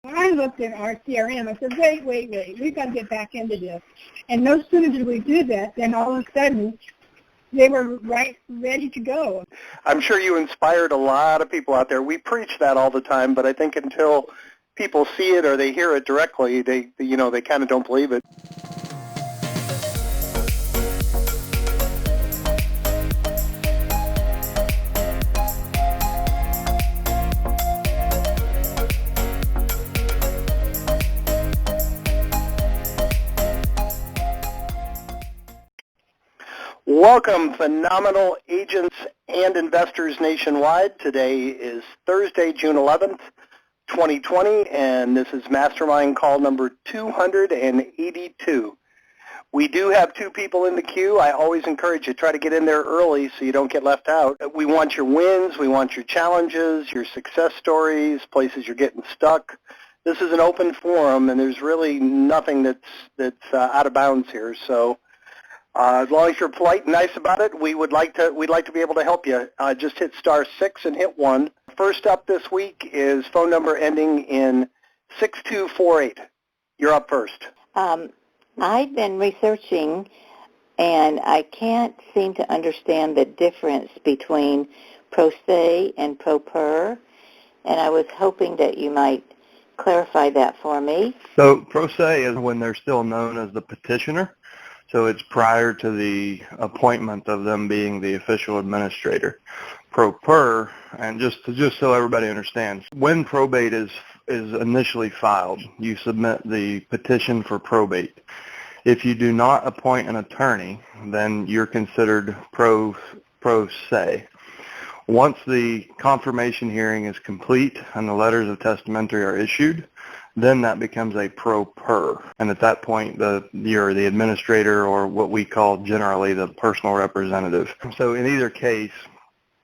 When I looked at our CRM, I said, wait, we've got to get back into this. And no sooner did we do that, then all of a sudden, they were ready to go. I'm sure you inspired a lot of people out there. We preach that all the time, but I think until people see it or they hear it directly, they kind of don't believe it. Welcome, phenomenal agents and investors nationwide. Today is Thursday, June 11th, 2020, and this is Mastermind call number 282. We do have two people in the queue. I always encourage you, try to get in there early so you don't get left out. We want your wins, we want your challenges, your success stories, places you're getting stuck. This is an open forum, and there's really nothing that's out of bounds here. So as long as you're polite and nice about it, we'd like to be able to help you. Just hit *6 and hit 1. First up this week is phone number ending in 6248. You're up first. I've been researching, and I can't seem to understand the difference between Pro Se and Pro Per, and I was hoping that you might clarify that for me. So Pro Se is when they're still known as the petitioner. So it's prior to the appointment of them being the official administrator. Pro Per, and just so everybody understands, when probate is initially filed, you submit the petition for probate. If you do not appoint an attorney, then you're considered pro se. Once the confirmation hearing is complete and the letters of testamentary are issued, then that becomes a Pro Per. And at that point, you're the administrator, or what we call generally the personal representative. So in either case,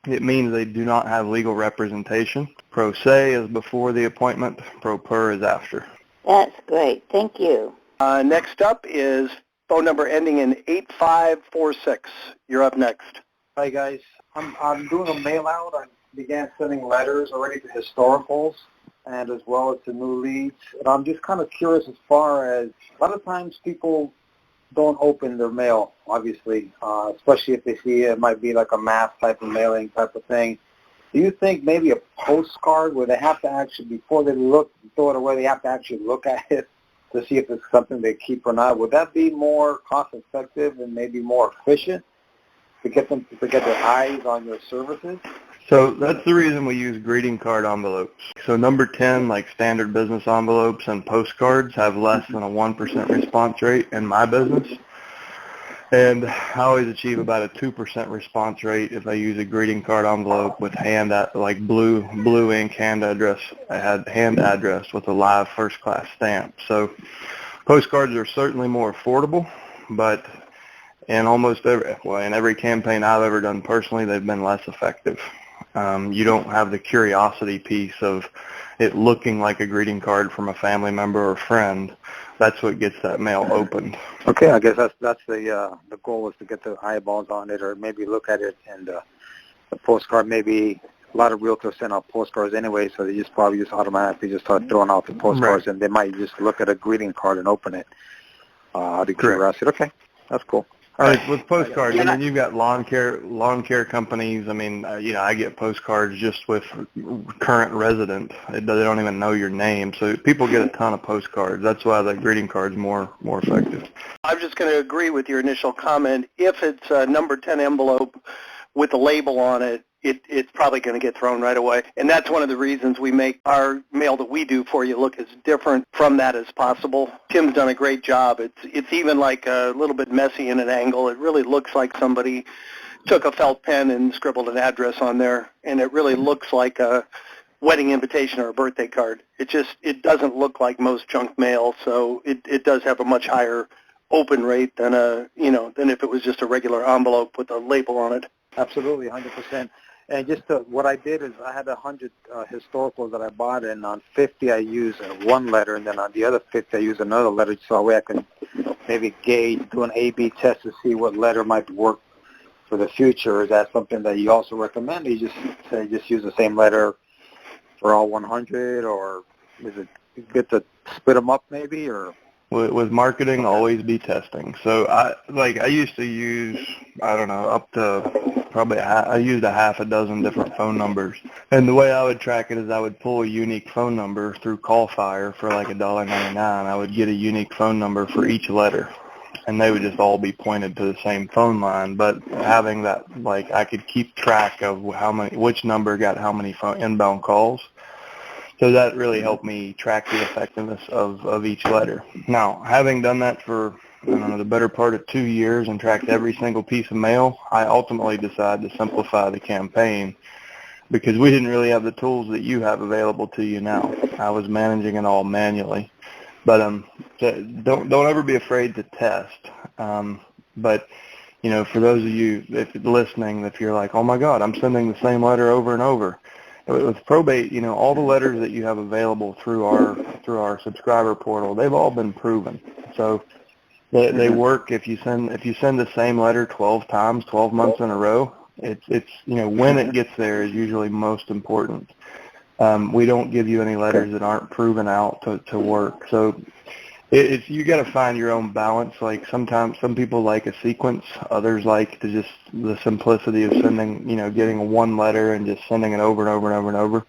it means they do not have legal representation. Pro Se is before the appointment. Pro Per is after. That's great. Thank you. Next up is phone number ending in 8546. You're up next. Hi, guys. I'm doing a mail-out. I began sending letters already to historicals and as well as to new leads. And I'm just kind of curious as far as, a lot of times people don't open their mail, obviously, especially if they see it might be like a mass type of mailing type of thing. Do you think maybe a postcard where they have to actually, before they throw it away, they have to actually look at it to see if it's something they keep or not? Would that be more cost-effective and maybe more efficient to get them to get their eyes on your services? So that's the reason we use greeting card envelopes. So number 10, like standard business envelopes and postcards, have less than a 1% response rate in my business. And I always achieve about a 2% response rate if I use a greeting card envelope with like blue ink hand address with a live first class stamp. So postcards are certainly more affordable, but in every campaign I've ever done personally, they've been less effective. You don't have the curiosity piece of it looking like a greeting card from a family member or friend. That's what gets that mail opened. Okay, I guess that's the goal, is to get the eyeballs on it, or maybe look at it. And the postcard, maybe a lot of realtors send out postcards anyway, so they probably automatically just start throwing out the postcards, right. And they might just look at a greeting card and open it out of curiosity. Okay, that's cool. All right, with postcards, and then you've got lawn care companies. I mean, I get postcards just with current resident. They don't even know your name, so people get a ton of postcards. That's why the greeting card's more effective. I'm just going to agree with your initial comment. If it's a number 10 envelope with a label on it, it's probably going to get thrown right away. And that's one of the reasons we make our mail that we do for you look as different from that as possible. Tim's done a great job. It's even like a little bit messy in an angle. It really looks like somebody took a felt pen and scribbled an address on there, and it really looks like a wedding invitation or a birthday card. It doesn't look like most junk mail, so it does have a much higher open rate than than if it was just a regular envelope with a label on it. Absolutely, 100%. And just what I did is I had 100 historicals that I bought, and on 50 I used one letter, and then on the other 50 I used another letter, so that way I can maybe do an A/B test to see what letter might work for the future. Is that something that you also recommend? You just use the same letter for all 100, or is it get to split them up maybe, or? With marketing, always be testing. So I used to use, I don't know, up to probably I used a half a dozen different phone numbers. And the way I would track it is I would pull a unique phone number through CallFire for like $1.99. I would get a unique phone number for each letter, and they would just all be pointed to the same phone line. But having that, like, I could keep track of which number got how many inbound calls. So that really helped me track the effectiveness of each letter. Now, having done that for, I don't know, the better part of 2 years and tracked every single piece of mail, I ultimately decided to simplify the campaign because we didn't really have the tools that you have available to you now. I was managing it all manually. But don't ever be afraid to test. But, you know, for those of you if listening, if you're like, oh, my God, I'm sending the same letter over and over, with probate, you know, all the letters that you have available through our subscriber portal, they've all been proven. So they work. If you send the same letter 12 times, 12 months in a row, it's you know, when it gets there is usually most important. We don't give you any letters that aren't proven out to work. So it's you got to find your own balance. Like sometimes some people like a sequence, others like to just the simplicity of sending, you know, getting one letter and just sending it over and over and over and over.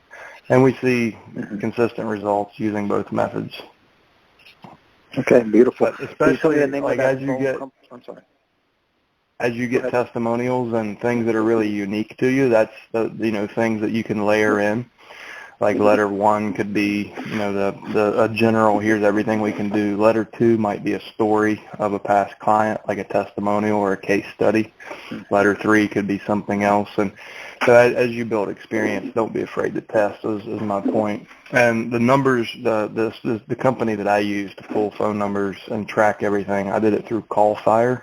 And we see consistent results using both methods. Okay, beautiful. But especially like as you get testimonials and things that are really unique to you, that's the, you know, things that you can layer in. Like letter 1 could be, you know, a general, here's everything we can do. Letter 2 might be a story of a past client, like a testimonial or a case study. Letter 3 could be something else. And so as you build experience, don't be afraid to test is my point. And the numbers, the company that I use to pull phone numbers and track everything, I did it through CallFire.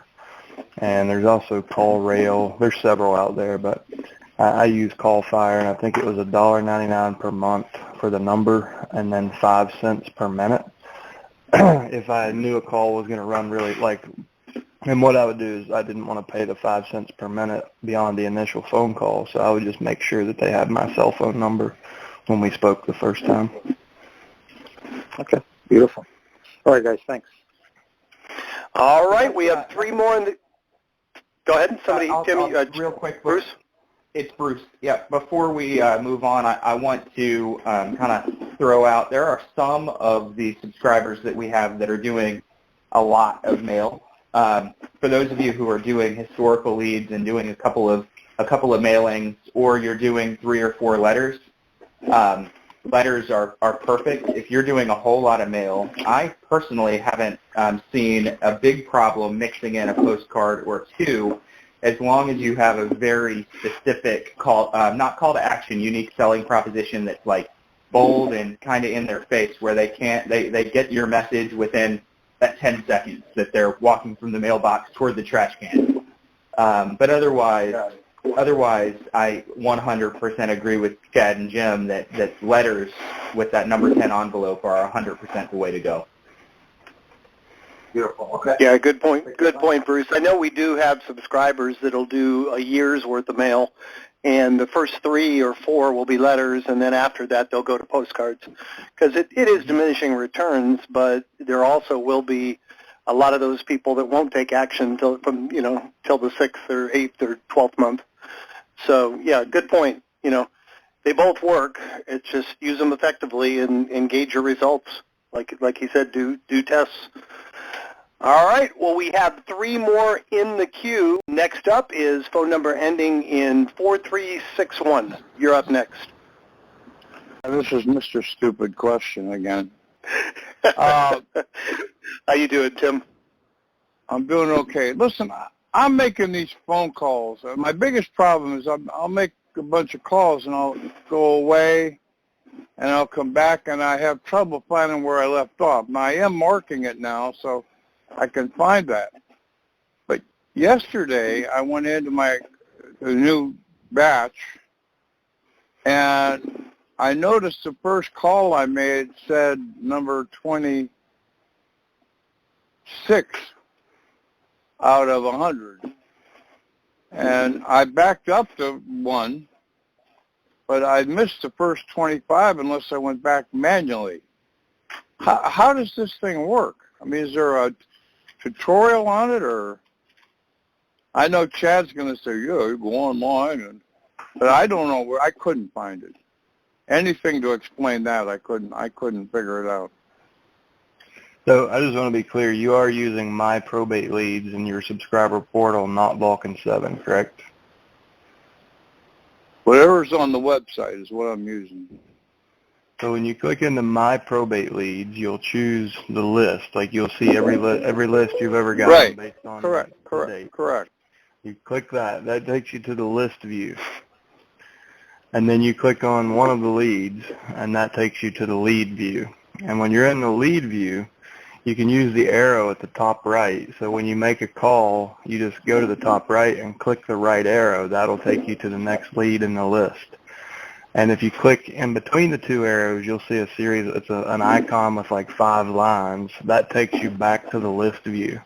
And there's also CallRail. There's several out there, but I use CallFire, and I think it was $1.99 per month for the number, and then 5 cents per minute. If I knew a call was going to run really and what I would do is I didn't want to pay the 5 cents per minute beyond the initial phone call, so I would just make sure that they had my cell phone number when we spoke the first time. Okay, beautiful. All right, guys, thanks. All right, we have 3 more in the. Go ahead, somebody, Tim. Real quick, Bruce. It's Bruce. Yeah, before we move on, I want to kind of throw out, there are some of the subscribers that we have that are doing a lot of mail. For those of you who are doing historical leads and doing a couple of mailings, or you're doing 3 or 4 letters, letters are perfect. If you're doing a whole lot of mail, I personally haven't seen a big problem mixing in a postcard or 2, as long as you have a very specific not call to action, unique selling proposition that's like bold and kind of in their face, where they get your message within that 10 seconds that they're walking from the mailbox toward the trash can. But otherwise, I 100% agree with Chad and Jim that letters with that number 10 envelope are 100% the way to go. Beautiful. Okay. Yeah, good point. Good point, Bruce. I know we do have subscribers that'll do a year's worth of mail, and the first 3 or 4 will be letters, and then after that they'll go to postcards, because it is diminishing returns. But there also will be a lot of those people that won't take action till the 6th or 8th or 12th month. So yeah, good point. You know, they both work. It's just use them effectively and engage your results. Like he said, do tests. All right, well, we have 3 more in the queue. Next up is phone number ending in 4361. You're up next. This is Mr. Stupid Question again. How you doing, Tim? I'm doing okay. Listen, I'm making these phone calls. My biggest problem is I'll make a bunch of calls and I'll go away and I'll come back and I have trouble finding where I left off. Now, I am marking it now, so I can find that. But yesterday, I went into the new batch, and I noticed the first call I made said number 26 out of 100. And I backed up to 1, but I missed the first 25 unless I went back manually. how does this thing work? I mean, is there a tutorial on it, or I know Chad's going to say, yeah, you go online, but I don't know where. I couldn't find it. Anything to explain that, I couldn't figure it out. So I just want to be clear, you are using My Probate Leads in your subscriber portal, not Vulcan 7, correct? Whatever's on the website is what I'm using. So when you click into My Probate Leads, you'll choose the list. Like you'll see every list you've ever gotten Right. based on Correct. date. Correct. You click that. That takes you to the list view. And then you click on one of the leads, and that takes you to the lead view. And when you're in the lead view, you can use the arrow at the top right. So when you make a call, you just go to the top right and click the right arrow. That'll take you to the next lead in the list. And if you click in between the two arrows, you'll see a series. It's an icon with like 5 lines. That takes you back to the list view.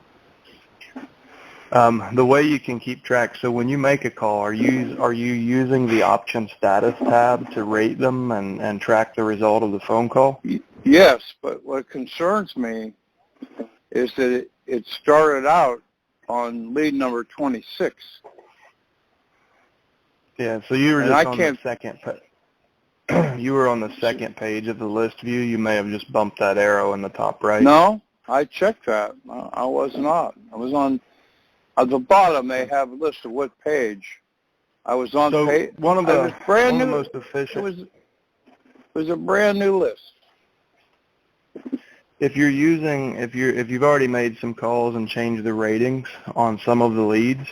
The way you can keep track, so when you make a call, are you using the option status tab to rate them and track the result of the phone call? Yes, but what concerns me is that it started out on lead number 26. Yeah, so you were just on the second you were on the second page of the list view. You may have just bumped that arrow in the top right. No, I checked that. I was not. I was on, at the bottom they have a list of what page. I was on page. One of the most efficient. It was a brand new list. If you've already made some calls and changed the ratings on some of the leads,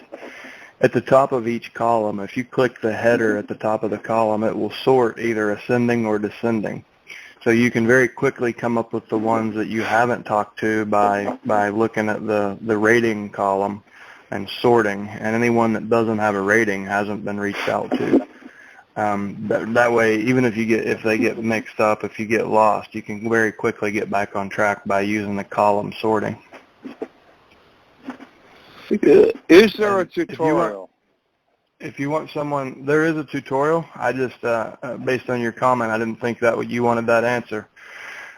at the top of each column, if you click the header at the top of the column, it will sort either ascending or descending. So you can very quickly come up with the ones that you haven't talked to by looking at the rating column and sorting, and anyone that doesn't have a rating hasn't been reached out to. That way, even if they get mixed up, if you get lost, you can very quickly get back on track by using the column sorting. Is there a tutorial? If you want someone, there is a tutorial. I just, based on your comment, I didn't think that you wanted that answer.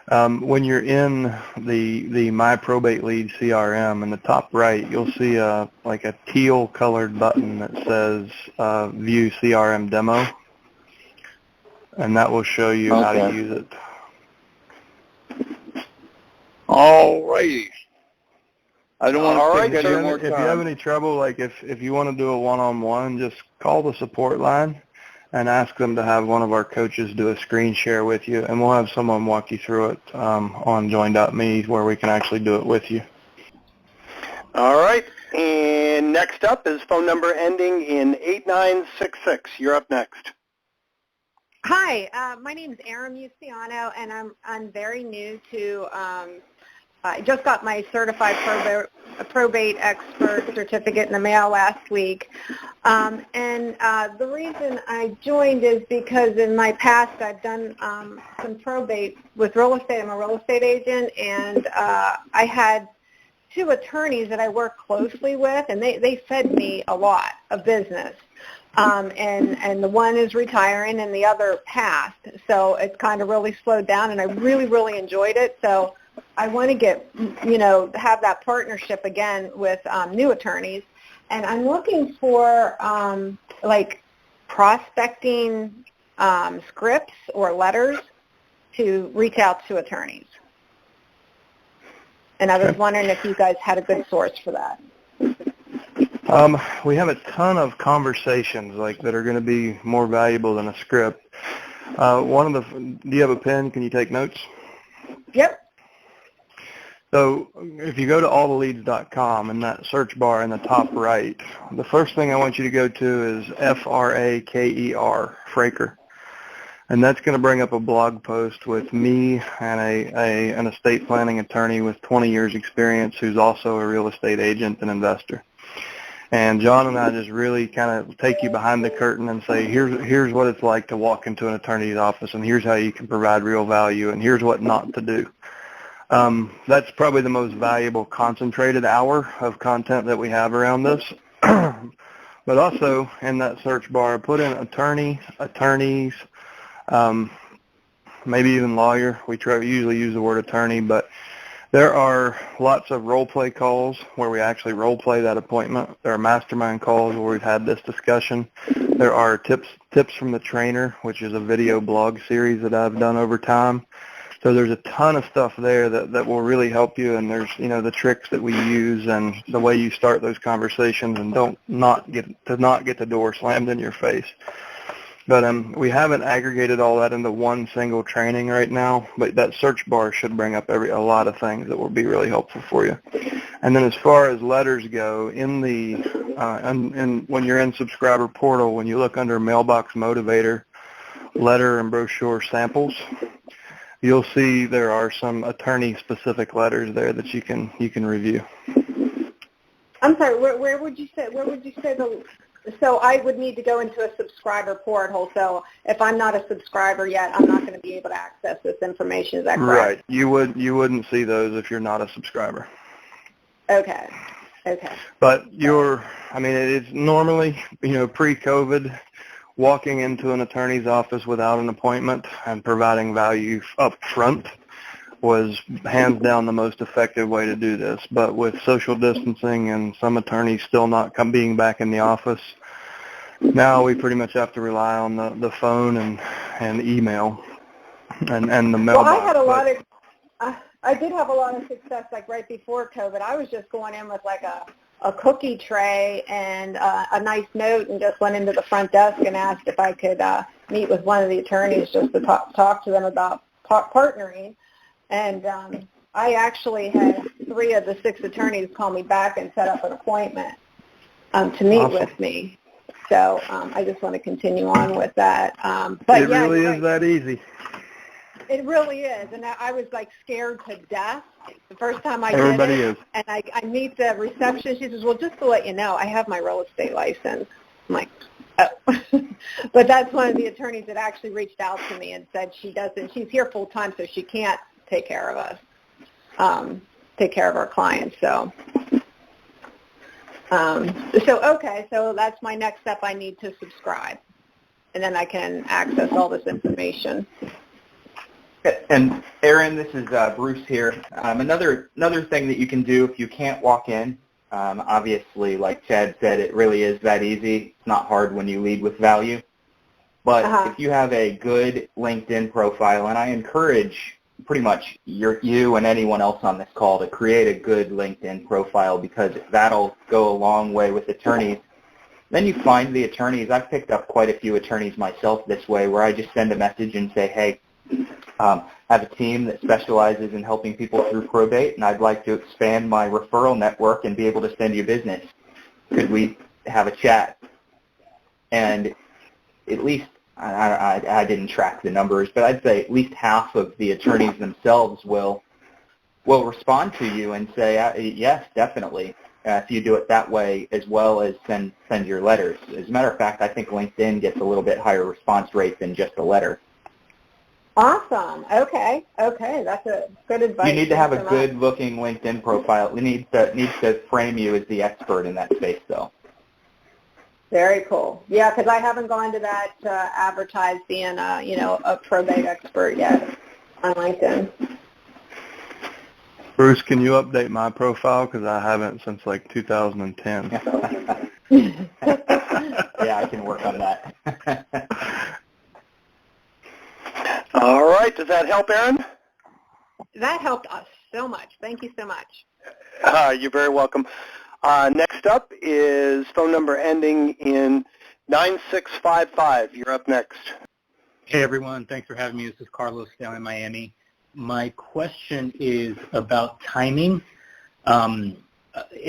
When you're in the My Probate Lead CRM, in the top right, you'll see like a teal colored button that says View CRM Demo, and that will show you how to use it. All righty. I don't want to take any more time. If you have any trouble, like if you want to do a one-on-one, just call the support line and ask them to have one of our coaches do a screen share with you, and we'll have someone walk you through it on join.me where we can actually do it with you. All right. And next up is phone number ending in 8966. You're up next. Hi, my name is Erin Musiano, and I'm very new to. I just got my certified probate expert certificate in the mail last week, and the reason I joined is because in my past I've done some probate with real estate. I'm a real estate agent, and I had 2 attorneys that I work closely with, and they fed me a lot of business. And the one is retiring and the other passed, so it's kind of really slowed down, and I really enjoyed it. So I want to have that partnership again with new attorneys, and I'm looking for like prospecting scripts or letters to reach out to attorneys. And I was wondering if you guys had a good source for that. We have a ton of conversations that are going to be more valuable than a script. Do you have a pen? Can you take notes? Yep. So if you go to alltheleads.com, in that search bar in the top right, the first thing I want you to go to is FRAKER, Fraker. And that's going to bring up a blog post with me and an estate planning attorney with 20 years experience who's also a real estate agent and investor. And John and I just really kind of take you behind the curtain and say, here's what it's like to walk into an attorney's office, and here's how you can provide real value, and here's what not to do. That's probably the most valuable concentrated hour of content that we have around this. But also in that search bar, put in attorney, attorneys, maybe even lawyer. We usually use the word attorney, but there are lots of role play calls where we actually role play that appointment. There are mastermind calls where we've had this discussion. There are tips from the trainer, which is a video blog series that I've done over time. So there's a ton of stuff there that will really help you, and there's, the tricks that we use and the way you start those conversations and not get the door slammed in your face. But we haven't aggregated all that into one single training right now, but that search bar should bring up a lot of things that will be really helpful for you. And then as far as letters go, in the when you're in Subscriber Portal, when you look under Mailbox Motivator, Letter and Brochure Samples, you'll see there are some attorney-specific letters there that you can review. I'm sorry. Where would you say the? So I would need to go into a subscriber portal. So if I'm not a subscriber yet, I'm not going to be able to access this information. Is that correct? Right. You wouldn't see those if you're not a subscriber. Okay. But it's normally, pre-COVID, walking into an attorney's office without an appointment and providing value up front was hands down the most effective way to do this. But with social distancing and some attorneys still not being back in the office, now we pretty much have to rely on the phone and email and the mailbox. Well, I did have a lot of success, like right before COVID. I was just going in with like a cookie tray and a nice note, and just went into the front desk and asked if I could meet with one of the attorneys just to talk to them about partnering. And I actually had 3 of the 6 attorneys call me back and set up an appointment to meet with me. So I just want to continue on with that. But it really is that easy. It really is, and I was like scared to death the first time I Everybody did it. Is. And I meet the receptionist. She says, "Well, just to let you know, I have my real estate license." I'm like, "Oh," but that's one of the attorneys that actually reached out to me and said she's here full time, so she can't take care of us, take care of our clients. So that's my next step. I need to subscribe, and then I can access all this information. And Aaron, this is Bruce here. Another thing that you can do if you can't walk in, obviously, like Chad said, it really is that easy. It's not hard when you lead with value. But if you have a good LinkedIn profile, and I encourage pretty much you and anyone else on this call to create a good LinkedIn profile, because that'll go a long way with attorneys. Then you find the attorneys. I've picked up quite a few attorneys myself this way, where I just send a message and say, hey, I have a team that specializes in helping people through probate, and I'd like to expand my referral network and be able to send you business. Could we have a chat? And at least, I didn't track the numbers, but I'd say at least half of the attorneys themselves will respond to you and say, yes, definitely, if you do it that way, as well as send your letters. As a matter of fact, I think LinkedIn gets a little bit higher response rate than just a letter. Awesome. Okay. That's a good advice. You need to have a good-looking LinkedIn profile. It needs to frame you as the expert in that space, though. Very cool. Yeah, because I haven't gone to that advertise being a probate expert yet on LinkedIn. Bruce, can you update my profile? Because I haven't since like 2010. Yeah, I can work on that. All right. Does that help, Aaron? That helped us so much. Thank you so much. You're very welcome. Next up is phone number ending in 9655. You're up next. Hey, everyone. Thanks for having me. This is Carlos down in Miami. My question is about timing. In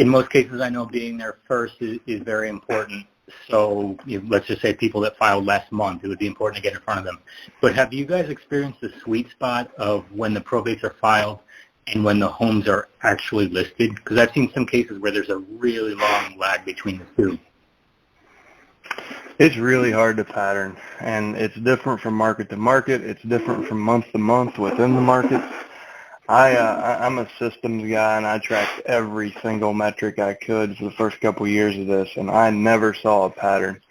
most cases, I know being there first is very important. So let's just say people that filed last month, it would be important to get in front of them. But have you guys experienced the sweet spot of when the probates are filed and when the homes are actually listed? Because I've seen some cases where there's a really long lag between the two. It's really hard to pattern, and it's different from market to market. It's different from month to month within the markets. I'm a systems guy, and I tracked every single metric I could for the first couple of years of this, and I never saw a pattern.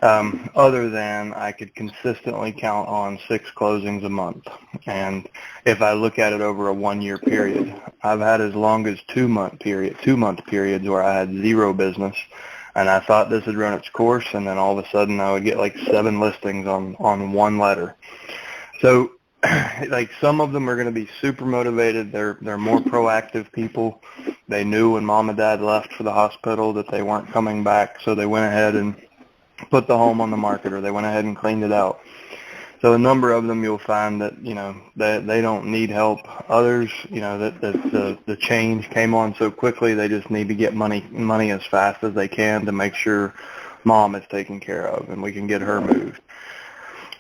other than I could consistently count on 6 closings a month. And if I look at it over a 1-year period, I've had as long as 2-month periods where I had 0 business, and I thought this had run its course, and then all of a sudden I would get like 7 listings on 1 letter. So like some of them are going to be super motivated. They're more proactive people. They knew when mom and dad left for the hospital that they weren't coming back, so they went ahead and put the home on the market, or they went ahead and cleaned it out. So a number of them you'll find that, you know, they don't need help. Others, you know, that the change came on so quickly, they just need to get money as fast as they can to make sure mom is taken care of and we can get her moved.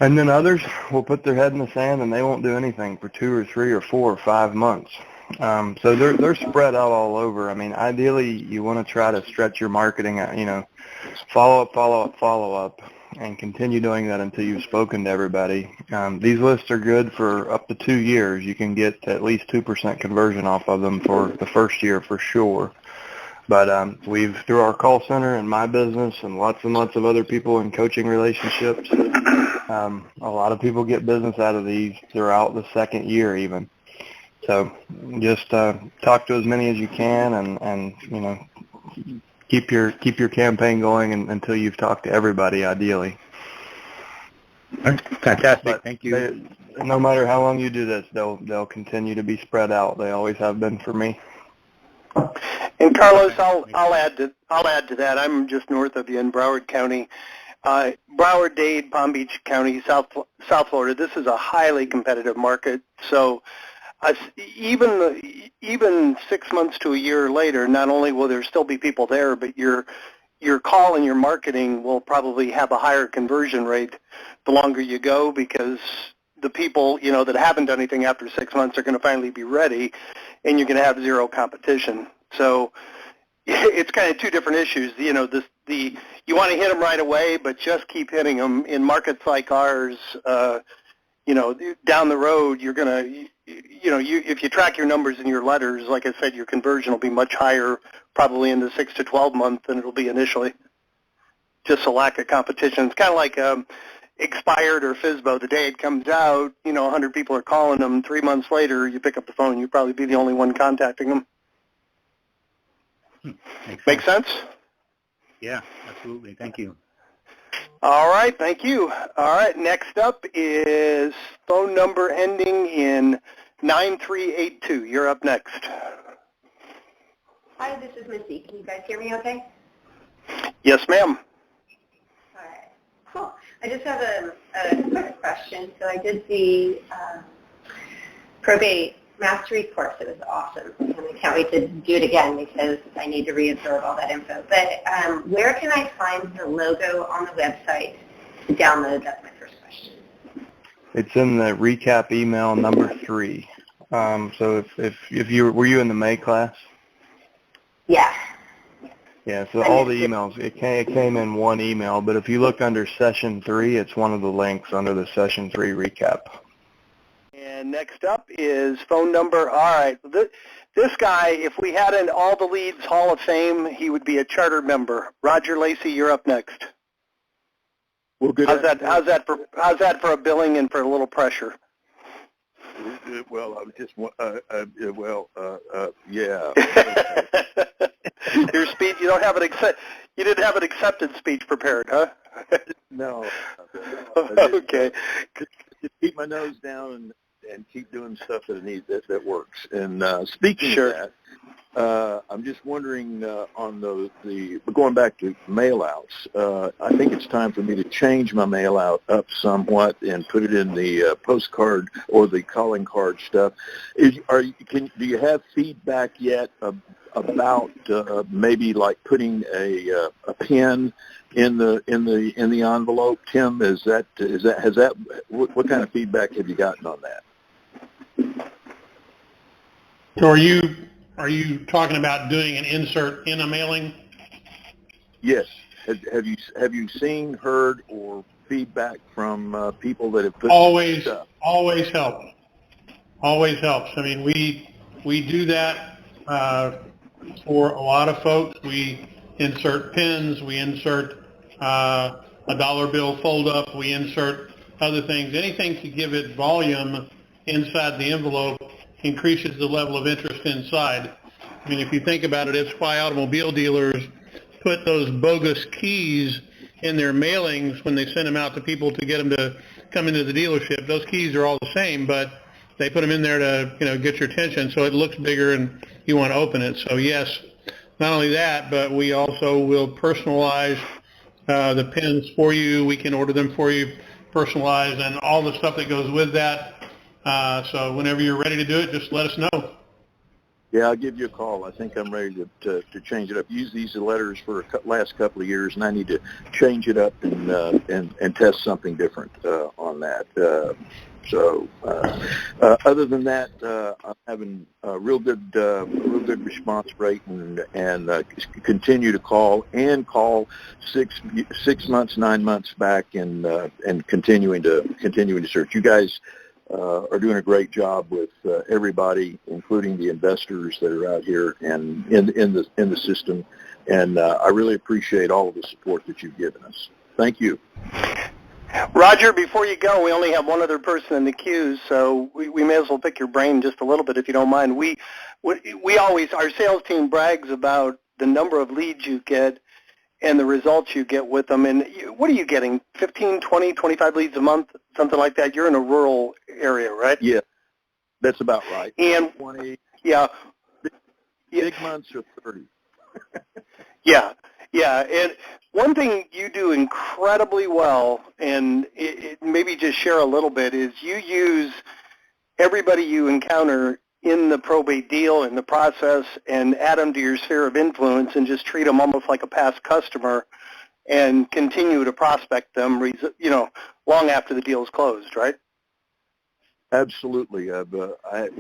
And then others will put their head in the sand and they won't do anything for 2 or 3 or 4 or 5 months. So they're spread out all over. I mean, ideally you want to try to stretch your marketing, you know, follow up, and continue doing that until you've spoken to everybody. These lists are good for up to 2 years. You can get at least 2% conversion off of them for the first year for sure. But we've, through our call center and my business and lots of other people in coaching relationships, a lot of people get business out of these throughout the 2nd year even. So just talk to as many as you can, and you know, keep your campaign going until you've talked to everybody, ideally. Fantastic. But thank you. No matter how long you do this, they'll continue to be spread out. They always have been for me. And Carlos, I'll add to that. I'm just north of you in Broward County. Broward, Dade, Palm Beach County, South Florida. This is a highly competitive market. So even 6 months to a year later, not only will there still be people there, but your call and your marketing will probably have a higher conversion rate the longer you go, because the people, you know, that haven't done anything after 6 months are going to finally be ready, and you're going to have 0 competition. So it's kind of 2 different issues. You know, you want to hit them right away, but just keep hitting them. In markets like ours, you know, down the road, you're going to, you know, if you track your numbers in your letters, like I said, your conversion will be much higher probably in the 6 to 12 month than it'll be initially. Just a lack of competition. It's kind of like Expired or FSBO. The day it comes out, you know, 100 people are calling them. 3 months later, you pick up the phone, you'll probably be the only one contacting them. Make sense? Yeah, absolutely. Thank you. All right, thank you. All right, next up is phone number ending in 9382. You're up next. Hi, this is Missy. Can you guys hear me okay? Yes, ma'am. All right. Cool. I just have a quick question. So I did the probate mastery course. It was awesome. And I can't wait to do it again because I need to reabsorb all that info. But where can I find the logo on the website to download? That's my first question. It's in the recap email number 3. So if you were you in the May class? Yeah. Yeah, so all the emails, it came in one email, but if you look under Session 3, it's one of the links under the Session 3 recap. And next up is phone number. All right, this guy, if we had an All the Leads Hall of Fame, he would be a charter member. Rodger, Lecy, you're up next. Well, good. How's that for a billing and for a little pressure? Well, I was just yeah. Your speech, you didn't have an acceptance speech prepared, huh? No. Okay. Just keep my nose down and keep doing stuff that works. And speaking sure. of that, I'm just wondering on the going back to mail-outs, I think it's time for me to change my mail-out up somewhat and put it in the postcard or the calling card stuff. Do you have feedback yet about maybe like putting a pin in the envelope? Tim, what kind of feedback have you gotten on that? So are you talking about doing an insert in a mailing? Yes. Have you seen, heard, or feedback from people that have put stuff? Always helps. Always helps. I mean, we do that for a lot of folks. We insert pins. We insert a dollar bill fold up. We insert other things. Anything to give it volume inside the envelope increases the level of interest inside. I mean, if you think about it, it's why automobile dealers put those bogus keys in their mailings when they send them out to people to get them to come into the dealership. Those keys are all the same, but they put them in there to, get your attention so it looks bigger and you want to open it. So yes, not only that, but we also will personalize the pins for you. We can order them for you, personalized, and all the stuff that goes with that. So whenever you're ready to do it, just let us know. Yeah, I'll give you a call. I think I'm ready to change it up. Use these letters for the last couple of years, and I need to change it up and test something different on that. Other than that, I'm having a real good response rate, and continue to call 6 months, 9 months back, and continuing to search. You guys are doing a great job with everybody, including the investors that are out here and in the system. And I really appreciate all of the support that you've given us. Thank you. Rodger, before you go, we only have one other person in the queue, so we may as well pick your brain just a little bit if you don't mind. We always, our sales team brags about the number of leads you get and the results you get with them. And what are you getting, 15, 20, 25 leads a month, something like that? You're in a rural area, right? Yeah, that's about right. And 20, yeah. Big months or 30. Yeah. And one thing you do incredibly well, and maybe just share a little bit, is you use everybody you encounter in the probate deal, in the process, and add them to your sphere of influence and just treat them almost like a past customer and continue to prospect them, long after the deal is closed, right? Absolutely. I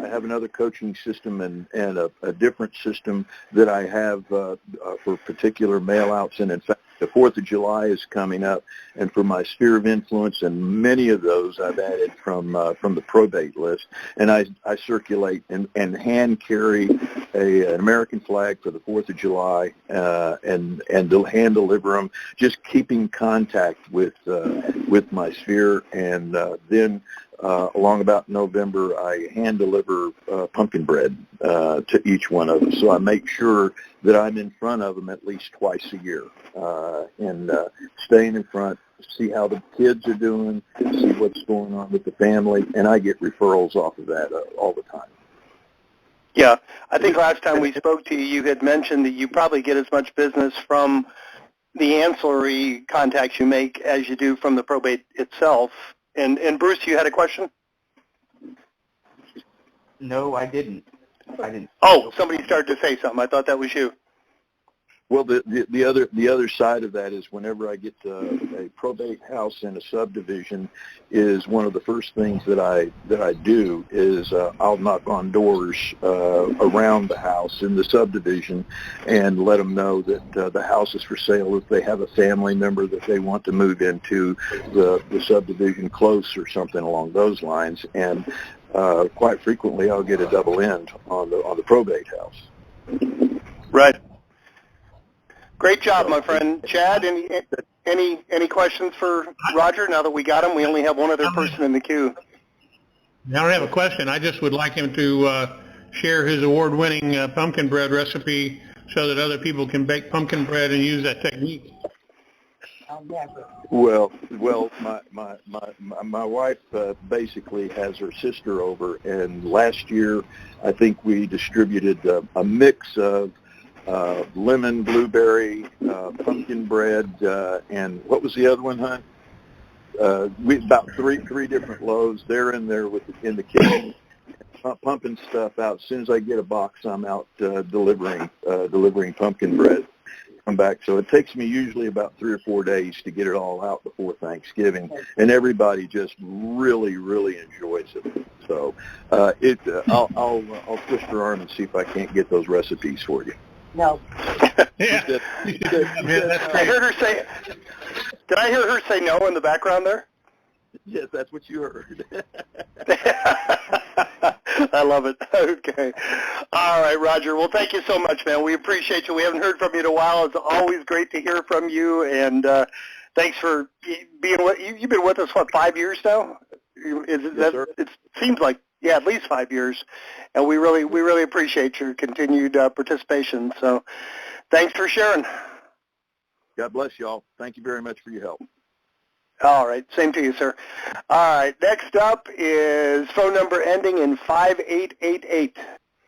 have another coaching system and a different system that I have for particular mail-outs. And in fact, the 4th of July is coming up, and for my sphere of influence, and many of those I've added from the probate list. And I circulate and hand carry an American flag for the 4th of July and hand deliver them, just keeping contact with my sphere. And then along about November, I hand deliver pumpkin bread to each one of them. So I make sure that I'm in front of them at least twice a year, and staying in front, see how the kids are doing, see what's going on with the family, and I get referrals off of that all the time. Yeah, I think last time we spoke to you, you had mentioned that you probably get as much business from the ancillary contacts you make as you do from the probate itself. And Bruce, you had a question? No, I didn't. Oh, somebody started to say something. I thought that was you. Well, the other side of that is whenever I get a probate house in a subdivision, is one of the first things that I do is I'll knock on doors around the house in the subdivision and let them know that the house is for sale if they have a family member that they want to move into the subdivision close or something along those lines. And quite frequently I'll get a double end on the probate house. Right. Great job, my friend. Chad, any questions for Rodger now that we got him? We only have one other person in the queue. I don't have a question. I just would like him to share his award-winning pumpkin bread recipe so that other people can bake pumpkin bread and use that technique. Well, my wife basically has her sister over, and last year I think we distributed a mix of lemon, blueberry, pumpkin bread, and what was the other one, hon? We about three different loaves. They're in there in the kitchen, pumping stuff out. As soon as I get a box, I'm out delivering pumpkin bread. Come back. So it takes me usually about 3 or 4 days to get it all out before Thanksgiving, and everybody just really enjoys it. So I'll twist her arm and see if I can't get those recipes for you. No. Yeah. I heard her say. Did I hear her say no in the background there? Yes, that's what you heard. I love it. Okay. All right, Rodger. Well, thank you so much, man. We appreciate you. We haven't heard from you in a while. It's always great to hear from you, and Thanks for being with you've been with us, what, 5 years now? Sir. It seems like, yeah, at least 5 years, and we really appreciate your continued participation. So, thanks for sharing. God bless y'all. Thank you very much for your help. All right, same to you, sir. All right, next up is phone number ending in 5888.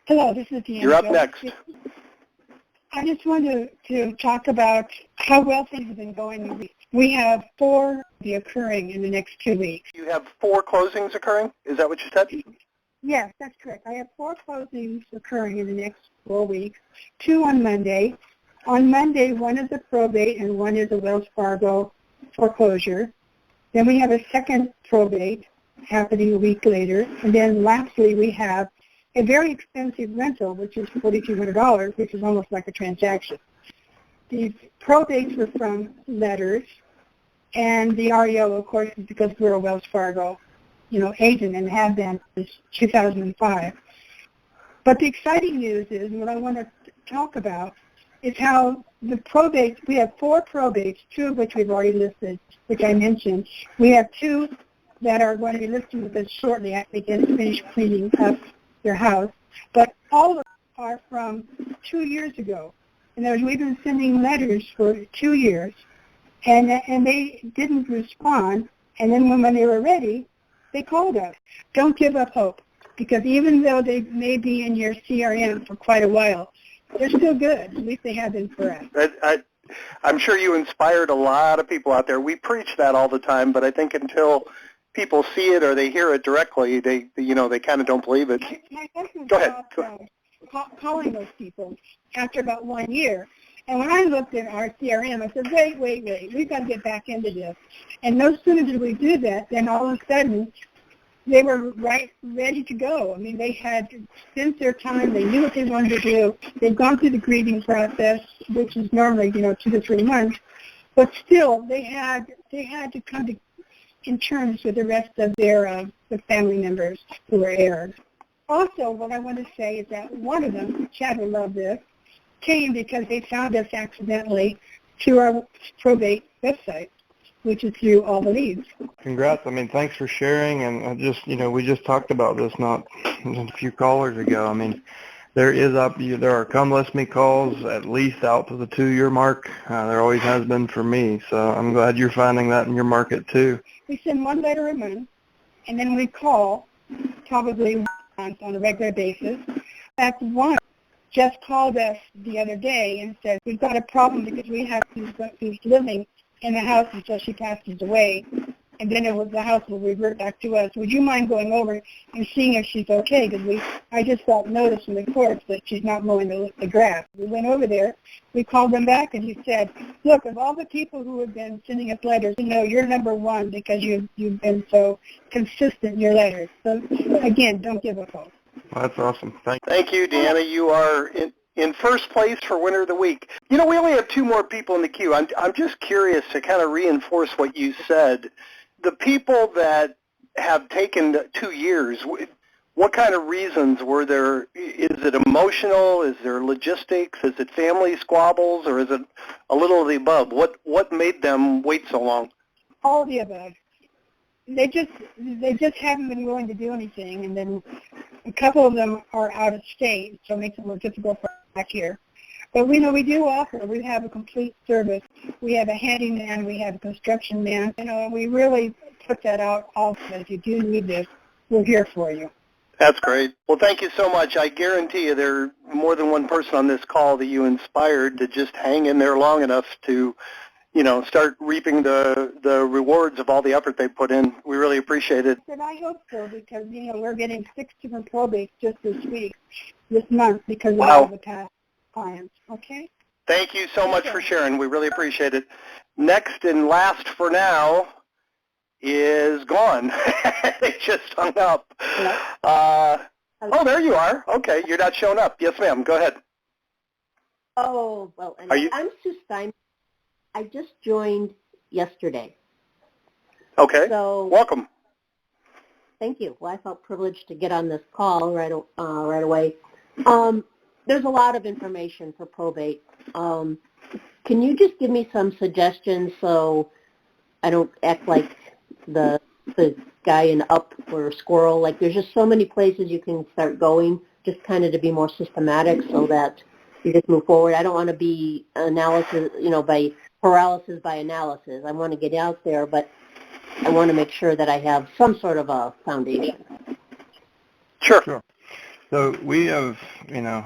Hello, this is Deanna. You're up next. I just wanted to talk about how well things have been going. We have 4 occurring in the next 2 weeks. You have 4 closings occurring? Is that what you said? Yes, that's correct. I have 4 closings occurring in the next 4 weeks, 2 on Monday. On Monday, 1 is a probate and 1 is a Wells Fargo foreclosure. Then we have a second probate happening a week later. And then lastly, we have a very expensive rental, which is $4,200, which is almost like a transaction. The probates were from letters, and the REO, of course, is because we're a Wells Fargo, agent and have been since 2005. But the exciting news is, what I want to talk about, is how the probates, we have 4 probates, 2 of which we've already listed, which I mentioned. We have 2 that are going to be listed with us shortly after they finish cleaning up their house. But all of them are from 2 years ago. And we've been sending letters for 2 years, and they didn't respond. And then when they were ready, they called us. Don't give up hope, because even though they may be in your CRM for quite a while, they're still good. At least they have been for us. I'm sure you inspired a lot of people out there. We preach that all the time, but I think until people see it or they hear it directly, they kind of don't believe it. My husband Go ahead. calling those people after about 1 year. And when I looked at our CRM, I said, wait, we've got to get back into this. And no sooner did we do that, then all of a sudden, they were ready to go. I mean, they had spent their time. They knew what they wanted to do. They've gone through the grieving process, which is normally, 2 to 3 months. But still, they had to come in terms with the rest of their the family members who were heirs. Also, what I want to say is that one of them, Chad will love this, came because they found us accidentally to our probate website, which is through all the leads. Congrats. I mean, thanks for sharing. And we just talked about this not a few callers ago. I mean, there are come list me calls at least out to the 2-year mark. There always has been for me. So I'm glad you're finding that in your market too. We send 1 letter a month, and then we call probably once on a regular basis. In fact, one just called us the other day and said, we've got a problem because we have who's living in the house until she passes away, and then the house will revert back to us. Would you mind going over and seeing if she's okay? Because I just got notice from the courts that she's not mowing the grass. We went over there. We called them back, and he said, look, of all the people who have been sending us letters, you're number 1 because you've been so consistent in your letters. So, again, don't give up hope. Well, that's awesome. Thank you, Deanna. You are in first place for Winner of the Week. We only have 2 more people in the queue. I'm just curious to kind of reinforce what you said. The people that have taken 2 years, what kind of reasons were there? Is it emotional? Is there logistics? Is it family squabbles? Or is it a little of the above? What made them wait so long? All of the above. They just haven't been willing to do anything, and then a couple of them are out of state, so it makes it more difficult for us back here. But we do offer. We have a complete service. We have a handyman. We have a construction man. We really put that out also. If you do need this, we're here for you. That's great. Well, thank you so much. I guarantee you there are more than one person on this call that you inspired to just hang in there long enough to, start reaping the rewards of all the effort they put in. We really appreciate it. And I hope so, because, we're getting 6 different probates just this month, because of all the past clients. Okay? Thank you so much for sharing. We really appreciate it. Next and last for now is gone. They just hung up. Oh, there you are. Okay, you're not showing up. Yes, ma'am. Go ahead. Oh, well, anyway, I'm Sue Stein. I just joined yesterday. Okay. So, welcome. Thank you. Well, I felt privileged to get on this call right away. There's a lot of information for probate. Can you just give me some suggestions so I don't act like the guy in Up or Squirrel. Like, there's just so many places you can start going, just kind of to be more systematic so that you just move forward. I don't want to be analysis, by paralysis by analysis. I want to get out there, but I want to make sure that I have some sort of a foundation. Sure. So we have,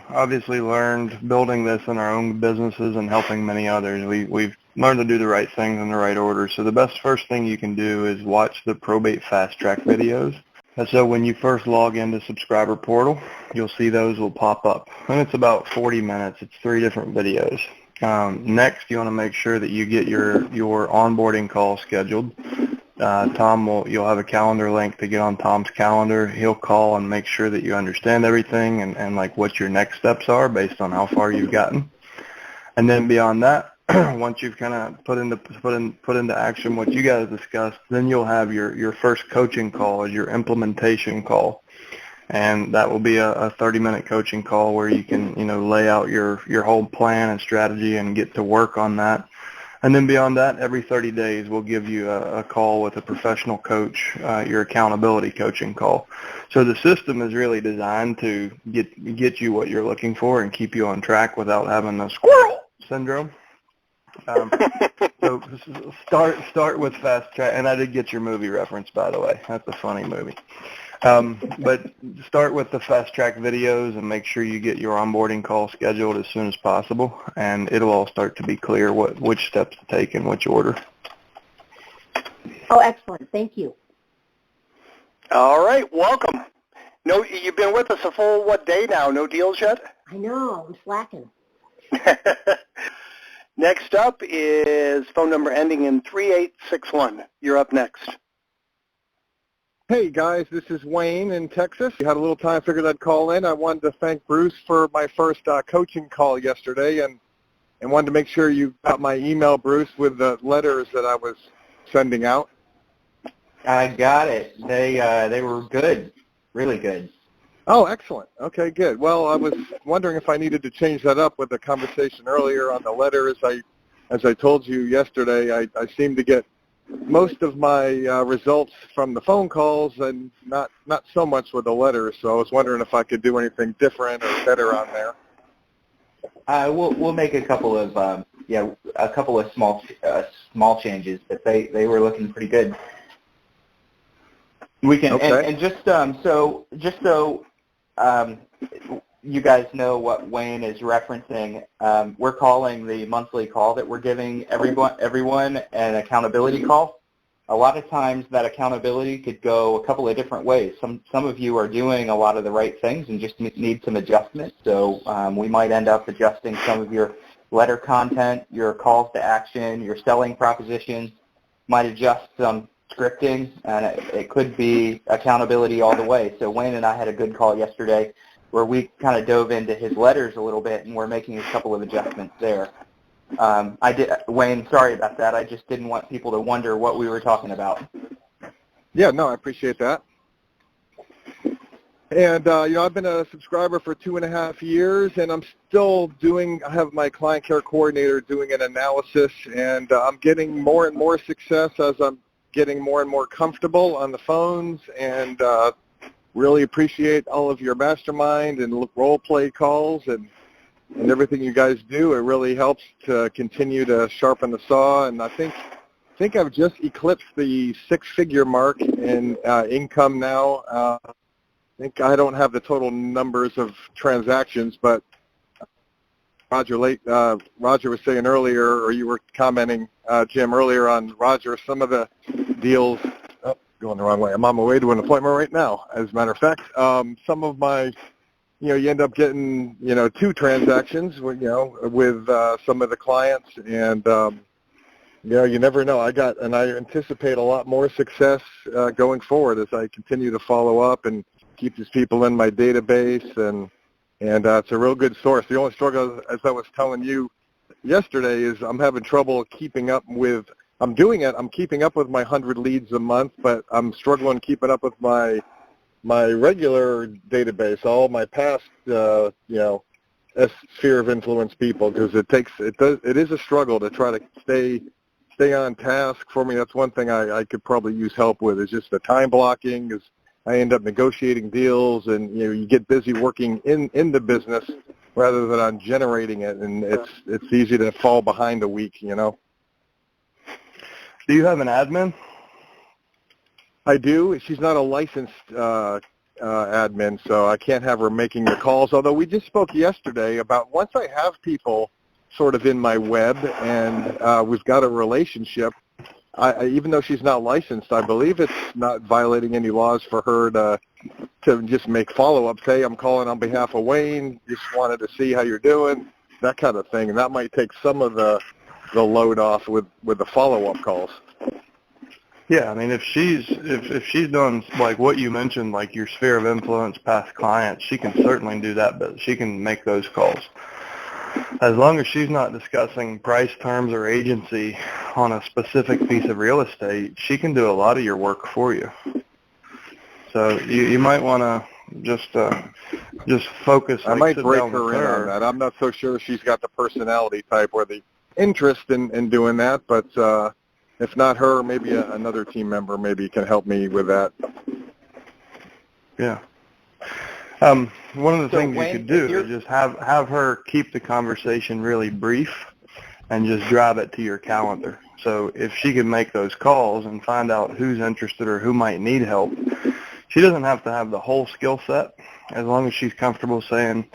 obviously learned building this in our own businesses and helping many others. We've learned to do the right things in the right order. So the best first thing you can do is watch the Probate Fast Track videos. And so when you first log into Subscriber Portal, you'll see those will pop up. And it's about 40 minutes. It's 3 different videos. Next, you want to make sure that you get your onboarding call scheduled. You'll have a calendar link to get on Tom's calendar. He'll call and make sure that you understand everything and like what your next steps are based on how far you've gotten. And then beyond that, once you've kind of put into action what you guys discussed, then you'll have your first coaching call, your implementation call. And that will be a 30-minute coaching call where you can, lay out your whole plan and strategy and get to work on that. And then beyond that, every 30 days, we'll give you a call with a professional coach, your accountability coaching call. So the system is really designed to get you what you're looking for and keep you on track without having the squirrel syndrome. So start with Fast Track, and I did get your movie reference, by the way. That's a funny movie. But start with the Fast Track videos and make sure you get your onboarding call scheduled as soon as possible, and it'll all start to be clear which steps to take in which order. Oh, excellent. Thank you. All right, welcome. No, you've been with us a full, day now? No deals yet? I know. I'm slacking. Next up is phone number ending in 3861. You're up next. Hey guys, this is Wayne in Texas. You had a little time, figured I'd call in. I wanted to thank Bruce for my first coaching call yesterday and wanted to make sure you got my email, Bruce, with the letters that I was sending out. I got it. They were good, really good. Oh, excellent. Okay, good. Well, I was wondering if I needed to change that up with the conversation earlier on the letter. As I told you yesterday, I seem to get most of my results from the phone calls and not so much with the letters. So I was wondering if I could do anything different or better on there. We'll make a couple of small changes, but they were looking pretty good. We can okay. and just so you guys know what Wayne is referencing. We're calling the monthly call that we're giving everyone an accountability call. A lot of times that accountability could go a couple of different ways. Some of you are doing a lot of the right things and just need some adjustment. So we might end up adjusting some of your letter content, your calls to action, your selling propositions, might adjust some scripting, and it could be accountability all the way. So Wayne and I had a good call yesterday where we kind of dove into his letters a little bit, and we're making a couple of adjustments there. Wayne, sorry about that. I just didn't want people to wonder what we were talking about. Yeah, no, I appreciate that. And, I've been a subscriber for 2.5 years, and I'm still I have my client care coordinator doing an analysis, and I'm getting more and more success as I'm getting more and more comfortable on the phones, and really appreciate all of your mastermind and role play calls and everything you guys do. It really helps to continue to sharpen the saw, and I think I've just eclipsed the 6-figure mark in income now. I think I don't have the total numbers of transactions, but Rodger was saying earlier, or you were commenting, Jim, earlier on Rodger, some of the deals, going the wrong way. I'm on my way to an appointment right now, as a matter of fact. Some of my, you end up getting, 2 transactions, with some of the clients, and, you never know. I anticipate a lot more success going forward as I continue to follow up and keep these people in my database, and it's a real good source. The only struggle, as I was telling you yesterday, is I'm having trouble keeping up with, I'm keeping up with my 100 leads a month, but I'm struggling keeping up with my regular database, all my past, sphere of influence people, because it is a struggle to try to stay stay on task for me. That's one thing I could probably use help with, is just the time blocking. Is I end up negotiating deals, and you get busy working in the business rather than on generating it, and it's easy to fall behind a week. Do you have an admin? I do. She's not a licensed admin, so I can't have her making the calls. Although we just spoke yesterday about once I have people sort of in my web and we've got a relationship, even though she's not licensed, I believe it's not violating any laws for her to just make follow-ups. Hey, I'm calling on behalf of Wayne, just wanted to see how you're doing, that kind of thing. And that might take some of the load off with the follow-up calls. Yeah, I mean, if she's doing like what you mentioned, like your sphere of influence, past clients, she can certainly do that, but she can make those calls. As long as she's not discussing price terms or agency on a specific piece of real estate, she can do a lot of your work for you. So you might want to just focus. I might break her in on that. I'm not so sure she's got the personality type or the interest in doing that, but if not her, maybe another team member maybe can help me with that. Yeah. One of the things you could do is just have her keep the conversation really brief and just drive it to your calendar. So if she can make those calls and find out who's interested or who might need help, she doesn't have to have the whole skill set, as long as she's comfortable saying,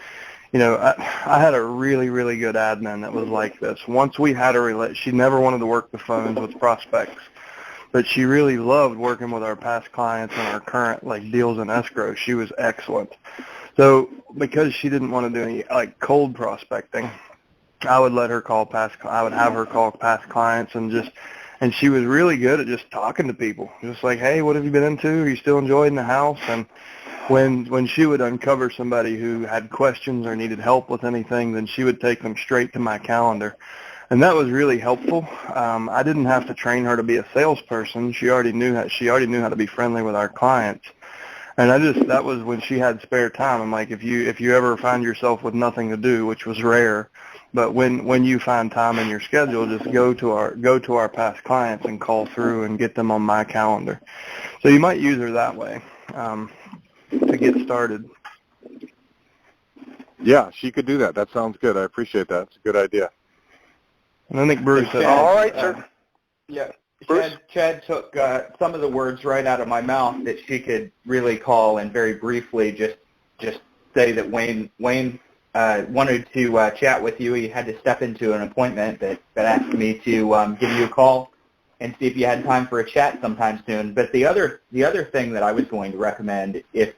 I had a really, really good admin that was like this. Once we had she never wanted to work the phones with prospects, but she really loved working with our past clients and our current deals in escrow. She was excellent. So because she didn't want to do any cold prospecting, I would have her call past clients and she was really good at just talking to people. Just like, hey, what have you been into? Are you still enjoying the house? And when she would uncover somebody who had questions or needed help with anything, then she would take them straight to my calendar. And that was really helpful. I didn't have to train her to be a salesperson. She already knew how to be friendly with our clients. And that was when she had spare time. I'm like, if you ever find yourself with nothing to do, which was rare, but when you find time in your schedule, just go to our past clients and call through and get them on my calendar. So you might use her that way to get started. Yeah, she could do that. That sounds good. I appreciate that. It's a good idea. And I think Bruce said, all right, sir. Yeah, Chad took some of the words right out of my mouth, that she could really call and very briefly just say that Wayne wanted to chat with you. He had to step into an appointment that asked me to give you a call and see if you had time for a chat sometime soon. But the other thing that I was going to recommend, if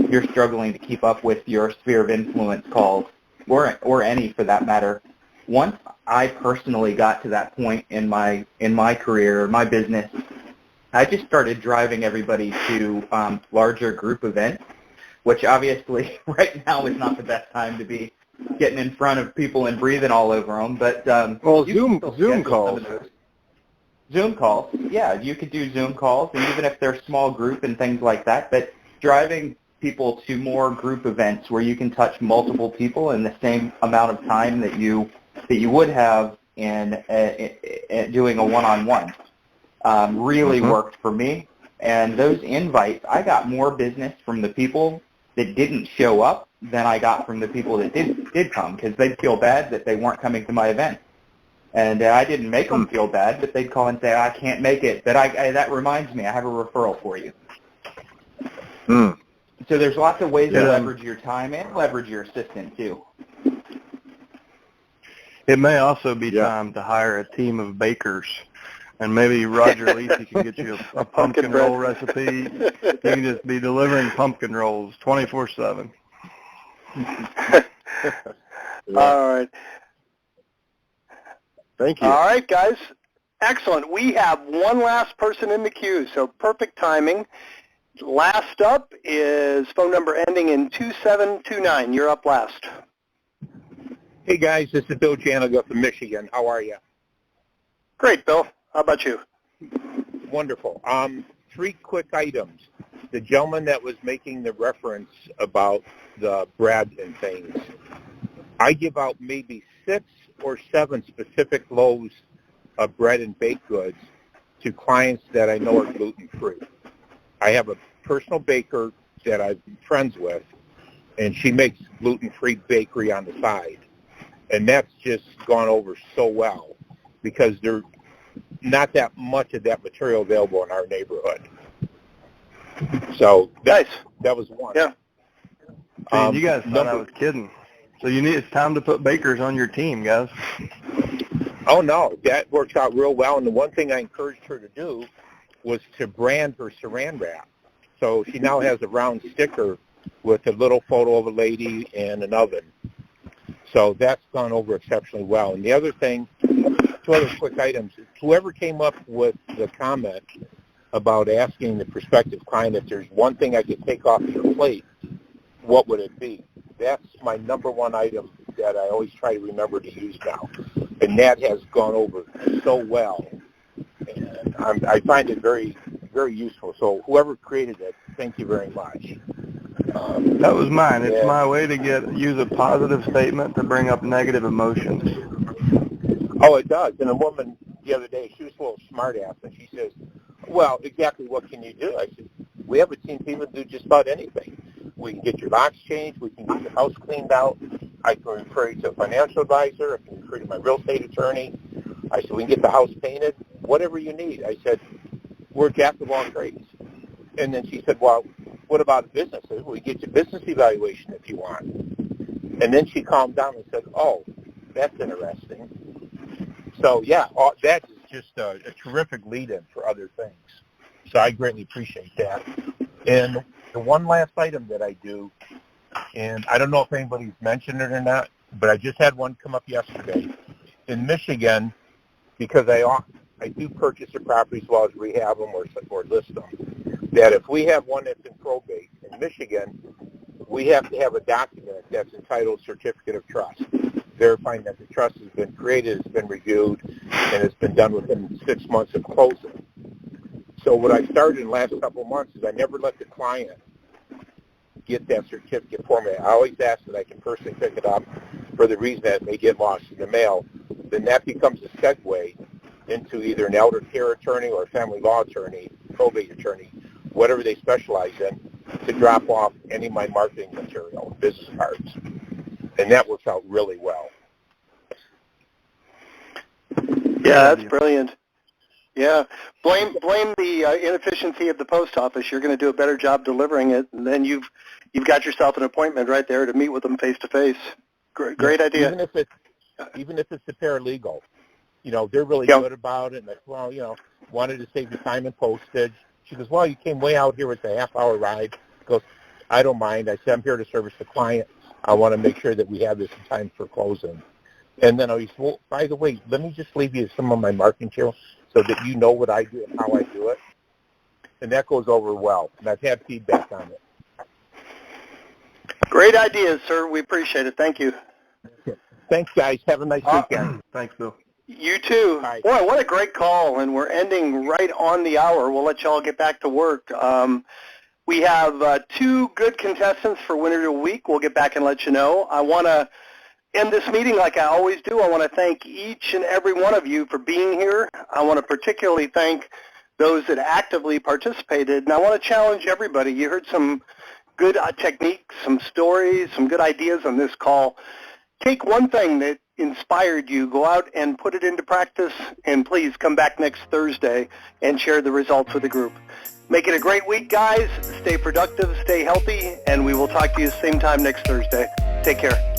you're struggling to keep up with your sphere of influence calls, or any for that matter, once I personally got to that point in my career, my business, I just started driving everybody to larger group events, which obviously right now is not the best time to be getting in front of people and breathing all over them. But Zoom calls. Zoom calls, yeah, you could do Zoom calls, and even if they're small group and things like that, but driving people to more group events where you can touch multiple people in the same amount of time that you would have in doing a one-on-one really worked for me. And those invites, I got more business from the people that didn't show up than I got from the people that did come, because they'd feel bad that they weren't coming to my event. And I didn't make them feel bad, but they'd call and say, I can't make it. But that reminds me, I have a referral for you. So there's lots of ways to leverage your time and leverage your assistant, too. It may also be time to hire a team of bakers, and maybe Rodger Lecy can get you a pumpkin roll recipe. You can just be delivering pumpkin rolls 24/7. All right. Thank you. All right, guys. Excellent. We have one last person in the queue, so perfect timing. Last up is phone number ending in 2729. You're up last. Hey, guys. This is Bill Janiga from Michigan. How are you? Great, Bill. How about you? Wonderful. 3 quick items. The gentleman that was making the reference about the bread and things, I give out maybe 6 or 7 specific loaves of bread and baked goods to clients that I know are gluten-free. I have a personal baker that I'm friends with, and she makes gluten-free bakery on the side. And that's just gone over so well because there's not that much of that material available in our neighborhood. So that was one. Yeah. You guys thought I was kidding. So it's time to put bakers on your team, guys. Oh, no, that works out real well. And the one thing I encouraged her to do was to brand her saran wrap. So she now has a round sticker with a little photo of a lady and an oven. So that's gone over exceptionally well. And the other thing, two other quick items, whoever came up with the comment about asking the prospective client if there's one thing I could take off your plate, what would it be? That's my number one item that I always try to remember to use now. And that has gone over so well. And I find it very, very useful. So whoever created it, thank you very much. That was mine. It's my way to use a positive statement to bring up negative emotions. Oh, it does. And a woman the other day, she was a little smart ass, and she says, well, exactly what can you do? I said, we have a team of people who do just about anything. We can get your locks changed. We can get your house cleaned out. I can refer you to a financial advisor. I can refer you to my real estate attorney. I said, we can get the house painted, whatever you need. I said, we're jack of all trades. And then she said, well, what about business? I said, we get you business evaluation if you want. And then she calmed down and said, oh, that's interesting. So, yeah, that is just a terrific lead-in for other things. So I greatly appreciate that. And the one last item that I do, and I don't know if anybody's mentioned it or not, but I just had one come up yesterday. In Michigan, because I do purchase the properties as well as rehab them or list them, that if we have one that's in probate in Michigan, we have to have a document that's entitled Certificate of Trust, verifying that the trust has been created, it's been reviewed, and it's been done within 6 months of closing. So what I started in the last couple of months is I never let the client get that certificate for me. I always ask that I can personally pick it up for the reason that it may get lost in the mail. Then that becomes a segue into either an elder care attorney or a family law attorney, probate attorney, whatever they specialize in, to drop off any of my marketing material, business cards. And that works out really well. Yeah, that's brilliant. Yeah, blame the inefficiency of the post office. You're going to do a better job delivering it, and then you've got yourself an appointment right there to meet with them face to face. Great idea. Even if it's a paralegal, they're really good about it. And like, well, wanted to save the time and postage. She goes, well, you came way out here with a half-hour ride. She goes, I don't mind. I said, I'm here to service the client. I want to make sure that we have this in time for closing. And then I was, well, by the way, let me just leave you some of my marketing material so that you know what I do and how I do it. And that goes over well. And I've had feedback on it. Great ideas, sir. We appreciate it. Thank you. Thanks, guys. Have a nice weekend. Thanks, Bill. You too. Bye. Boy, what a great call. And we're ending right on the hour. We'll let you all get back to work. We have 2 good contestants for Winner of the Week. We'll get back and let you know. I want to end this meeting like I always do. I want to thank each and every one of you for being here. I want to particularly thank those that actively participated. And I want to challenge everybody. You heard some good techniques, some stories, some good ideas on this call. Take one thing that inspired you, go out and put it into practice, and please come back next Thursday and share the results with the group. Make it a great week, guys. Stay productive, stay healthy, and we will talk to you same time next Thursday. Take care.